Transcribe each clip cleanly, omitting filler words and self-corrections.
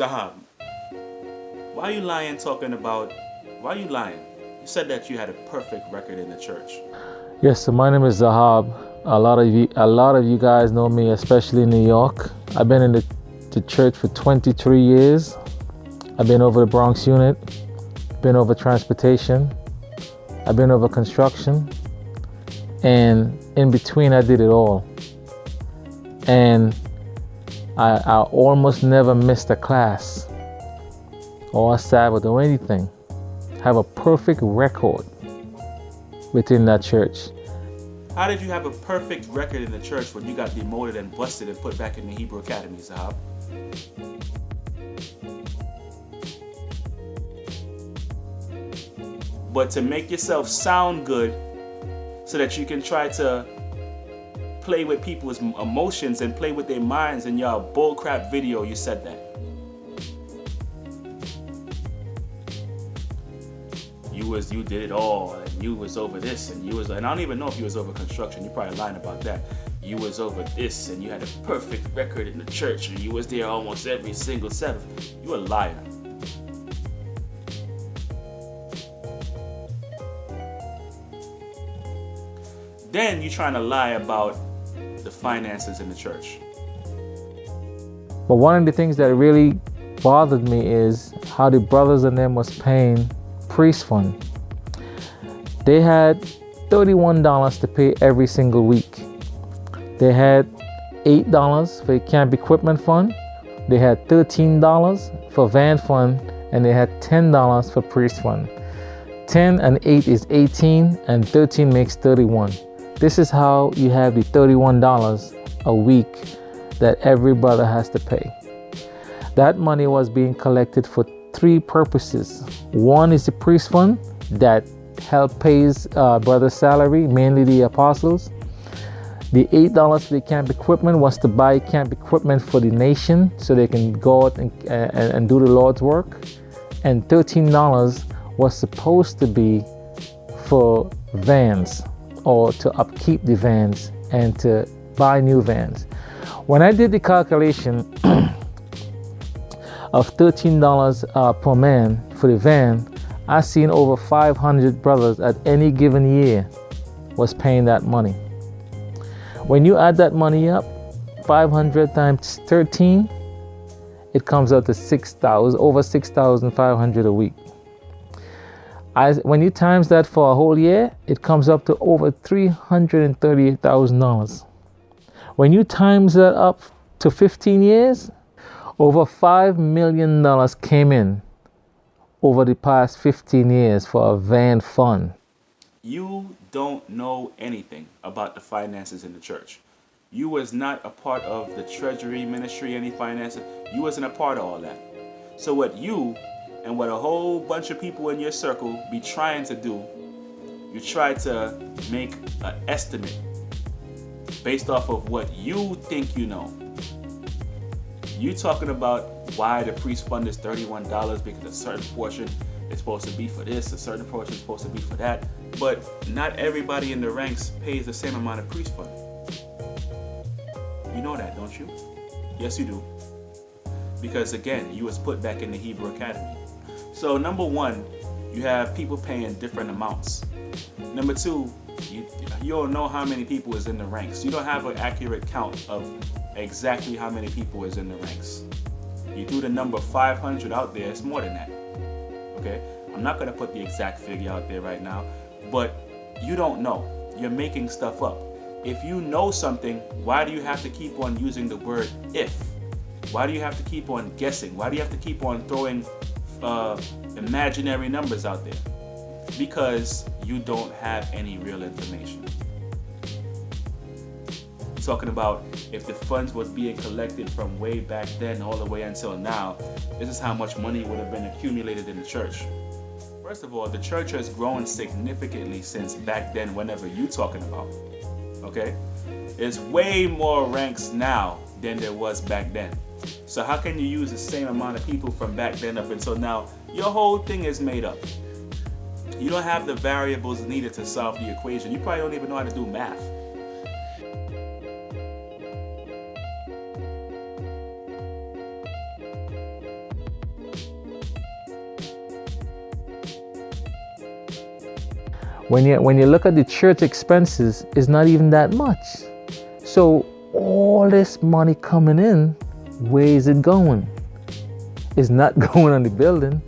Zahab, why are you lying why are you lying? You said that you had a perfect record in the church. Yes, so my name is Zahab. A lot of you guys know me, especially in New York. I've been in the church for 23 years. I've been over the Bronx unit, been over transportation, I've been over construction, and in between I did it all. And I almost never missed a class or a Sabbath or anything. Have a perfect record within that church. How did you have a perfect record in the church when you got demoted and busted and put back in the Hebrew Academy, Zahab? But to make yourself sound good so that you can try to play with people's emotions and play with their minds in your bullcrap video, you said that. You did it all, and you was over this, and I don't even know if you was over construction. You're probably lying about that. You was over this, and you had a perfect record in the church, and you was there almost every single Sabbath. You a liar. Then you're trying to lie about the finances in the church. But one of the things that really bothered me is how the brothers and them was paying priest fund. They had $31 to pay every single week. They had $8 for the camp equipment fund. They had $13 for van fund, and they had $10 for priest fund. 10 and 8 is 18, and 13 makes 31. This is how you have the $31 a week that every brother has to pay. That money was being collected for three purposes. One is the priest fund that help pays brother's salary, mainly the apostles. The $8 for the camp equipment was to buy camp equipment for the nation so they can go out and do the Lord's work. And $13 was supposed to be for vans, or to upkeep the vans and to buy new vans. When I did the calculation of $13 per man for the van, I seen over 500 brothers at any given year was paying that money. When you add that money up, 500 times 13, it comes out to over 6,500 a week. When you times that for a whole year, it comes up to over $338,000. When you times that up to 15 years, over $5 million came in over the past 15 years for a van fund. You don't know anything about the finances in the church. You was not a part of the treasury ministry, any finances. You wasn't a part of all that. So what you and what a whole bunch of people in your circle be trying to do, you try to make an estimate based off of what you think you know. You talking about why the priest fund is $31 because a certain portion is supposed to be for this, a certain portion is supposed to be for that, but not everybody in the ranks pays the same amount of priest fund. You know that, don't you? Yes, you do. Because again, you was put back in the Hebrew Academy. So number one, you have people paying different amounts. Number two, you don't know how many people is in the ranks. You don't have an accurate count of exactly how many people is in the ranks. You threw the number 500 out there, it's more than that. Okay? I'm not going to put the exact figure out there right now, but you don't know. You're making stuff up. If you know something, why do you have to keep on using the word if? Why do you have to keep on guessing? Why do you have to keep on throwing imaginary numbers out there? Because you don't have any real information. Talking about if the funds was being collected from way back then all the way until now, this is how much money would have been accumulated in the church. First of all, the church has grown significantly since back then, whenever you talking about. Okay? There's way more ranks now than there was back then. So how can you use the same amount of people from back then up until now? Your whole thing is made up. You don't have the variables needed to solve the equation. You probably don't even know how to do math. When you look at the church expenses, it's not even that much. So all this money coming in, where is it going? It's not going on the building.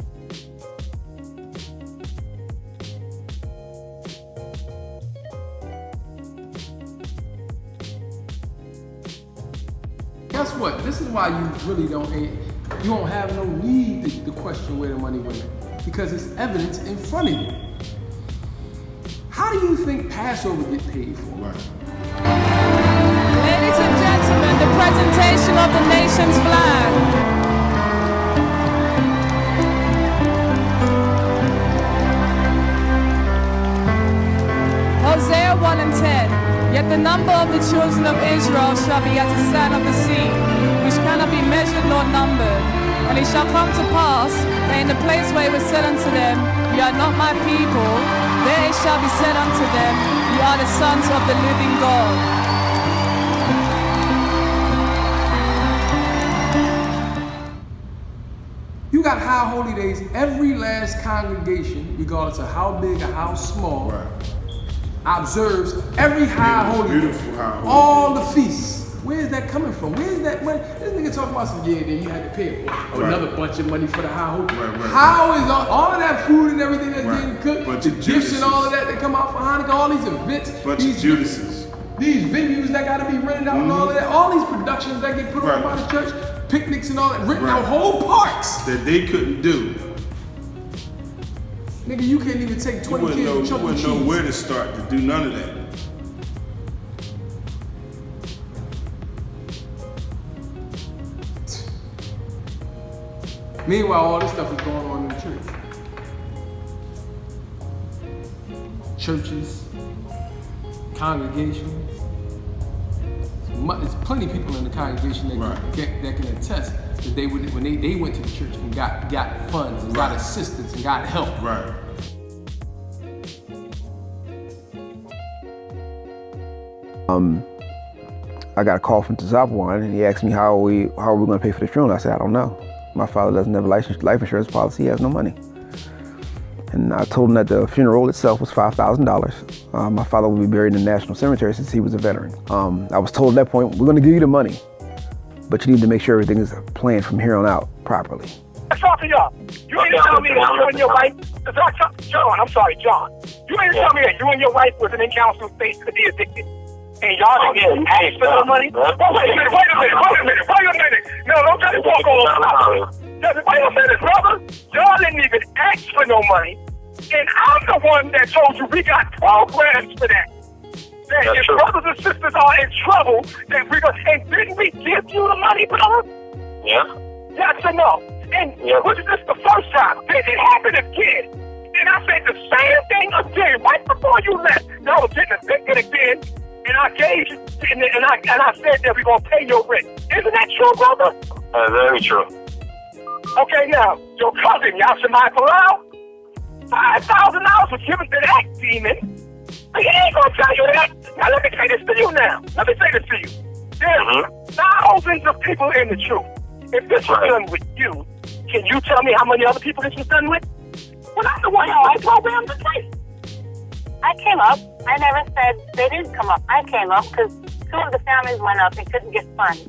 Guess what? This is why you really don't have no need to question where the money went, because it's evidence in front of you. How do you think Passover get paid for? Right. Ladies and gentlemen, the presentation of the nation's flag. Hosea 1 and 10. Yet the number of the children of Israel shall be as the sand of the sea, which cannot be measured nor numbered. And it shall come to pass that in the place where it was said unto them, ye are not my people, there it shall be said unto them, ye are the sons of the living God. You got high holy days. Every last congregation, regardless of how big or how small, Right. observes every high holy day. Beautiful high holy all the feasts. Where's that coming from? Where's that money? This nigga talking about some, yeah, then you had to pay another bunch of money for the high holy. Right. How is all of that food and everything that's getting cooked, Bunch the of gifts and all of Judases. that come out for Hanukkah, all these events, Bunch of Judases. these venues that got to be rented out and all of that, all these productions that get put on Right. by the church, picnics and all that, renting Right. out whole parks. That they couldn't do. Nigga, you can't even take You 20 wouldn't kids know, to Chuck you E. wouldn't know Cheese. where to start to do none of that. Meanwhile, all this stuff is going on in the church. Churches, congregations. There's plenty of people in the congregation that, Right. that can attest that they would, when they went to the church and got funds and got Right. assistance and got help. Right. I got a call from Tzapuan and he asked me how are we going to pay for the funeral. I said, I don't know. My father doesn't have a life insurance policy. He has no money. And I told him that the funeral itself was $5,000. My father would be buried in the National Cemetery since he was a veteran. I was told at that point, we're going to give you the money, but you need to make sure everything is planned from here on out properly. I'm talking to y'all. You ain't tell me that you and your wife, John, I'm sorry, John. You ain't tell me that you and your wife was in council state to be addicted. And y'all didn't ask for no money? Wait a minute. No, don't try to talk all over. Wait a minute, brother. Y'all didn't even ask for no money. And I'm the one that told you we got programs for that. That if brothers and sisters are in trouble, that we're going to, and didn't we give you the money, brother? Yeah. Yes or no? And was this the first time? Did it happen again? And I said the same thing again right before you left. Y'all was getting evicted again. And I gave you, and I said that we're going to pay your rent. Isn't that true, brother? Very true. Okay, now, your cousin, Yashimai Palau, $5,000 was given to that demon. He ain't going to tell you that. Now, let me say this to you now. Let me say this to you. There's thousands of people in the truth. If this was done with you, can you tell me how many other people this was done with? Well, I'm the one who I programmed the place. I came up. I never said they didn't come up. I came up because two of the families went up and couldn't get funds.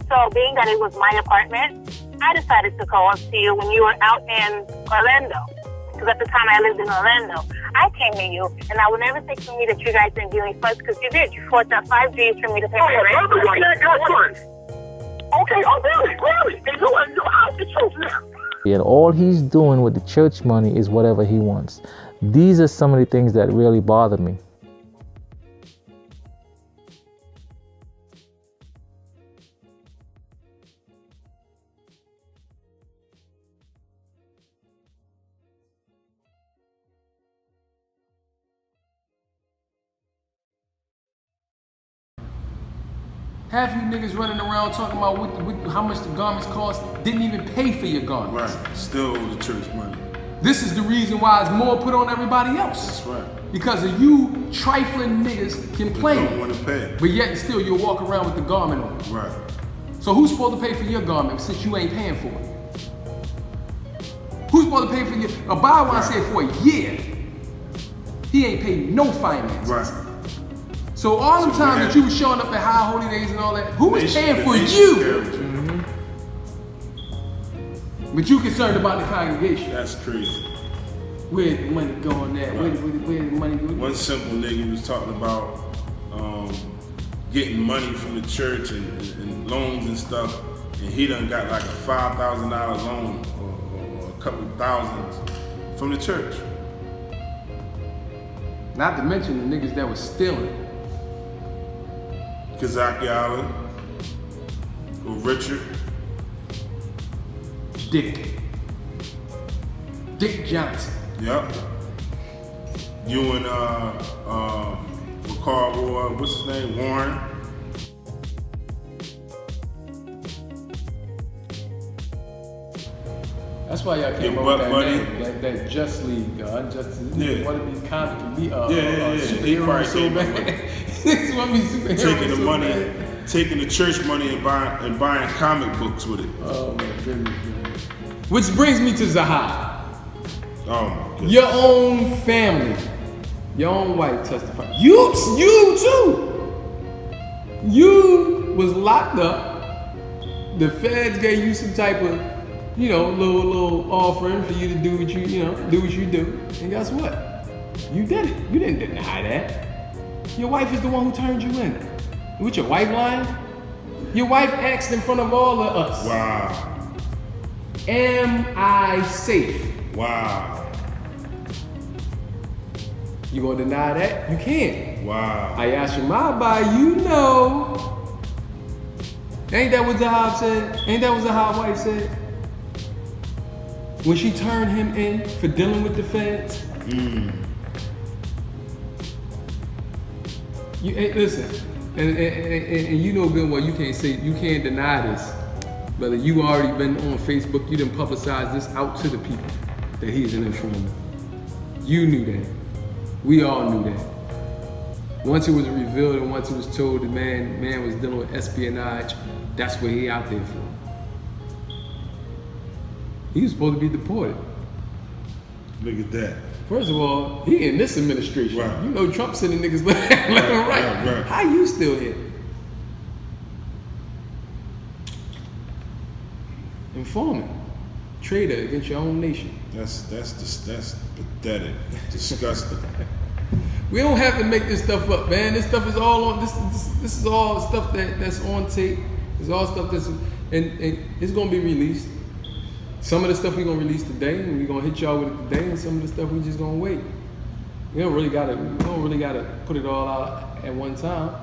So being that it was my apartment, I decided to go and see you when you were out in Orlando. Because at the time I lived in Orlando. I came to you, and I would never say to me that you guys didn't give me funds because you did. You forked out 5 G's for me to pay for rent. I'm the one that got funds. Okay, oh really? And you're out the truth now. And all he's doing with the church money is whatever he wants. These are some of the things that really bother me. Half you niggas running around talking about how much the garments cost, didn't even pay for your garments. Right. Still owe the church money. This is the reason why it's more put on everybody else. That's right. Because of you trifling niggas complaining. Don't want to pay. But yet still you'll walk around with the garment on. Right. So who's supposed to pay for your garment since you ain't paying for it? Who's supposed to pay for your, a buy one said for a year. He ain't paid no finances. Right. So all them So times we that had- you was showing up at high holy days and all that, who was Nation- paying the for nation you? carried you. But you concerned about the congregation. That's crazy. Where the money going there? Where the money going? One simple nigga was talking about getting money from the church and loans and stuff, and he done got like a $5,000 loan or a couple thousands from the church. Not to mention the niggas that was stealing. Kazaki Allen or Richard. Dick Johnson. Yep. You and McCall, what's his name? Warren. That's why y'all came Your up butt with that buddy. name, that Just League, Unjust. Yeah. Want to be comic, He superhero probably so came up bad. with Niggas want to be superhero taking the so money, bad. taking the church money and buying comic books with it. Oh my goodness, man. Which brings me to Zahab. Oh my goodness. Your own family, your own wife testified. You too. You was locked up. The feds gave you some type of, little offering for you to do what you do. And guess what? You did it. You didn't deny that. Your wife is the one who turned you in. With your wife lying? Your wife asked in front of all of us. Wow. Am I safe? Wow. You gonna deny that? You can't. Wow. I asked you my by, Ain't that what Zahab said? Ain't that what Zahab's wife said? When she turned him in for dealing with the feds? Listen, and you know good well you can't deny this. Brother, you already been on Facebook, you didn't publicize this out to the people that he's an informant. You knew that. We all knew that. Once it was revealed and once it was told the man was dealing with espionage, that's what he out there for. He was supposed to be deported. Look at that. First of all, he in this administration. Right. You know Trump sending niggas left and right. Right. How you still here? Informant. Traitor against your own nation. That's pathetic. Disgusting. We don't have to make this stuff up, man. This stuff is all on this is all stuff that's on tape. It's all stuff that's and it's gonna be released. Some of the stuff we're gonna release today, and we're gonna hit y'all with it today, and some of the stuff we just gonna wait. We don't really gotta put it all out at one time.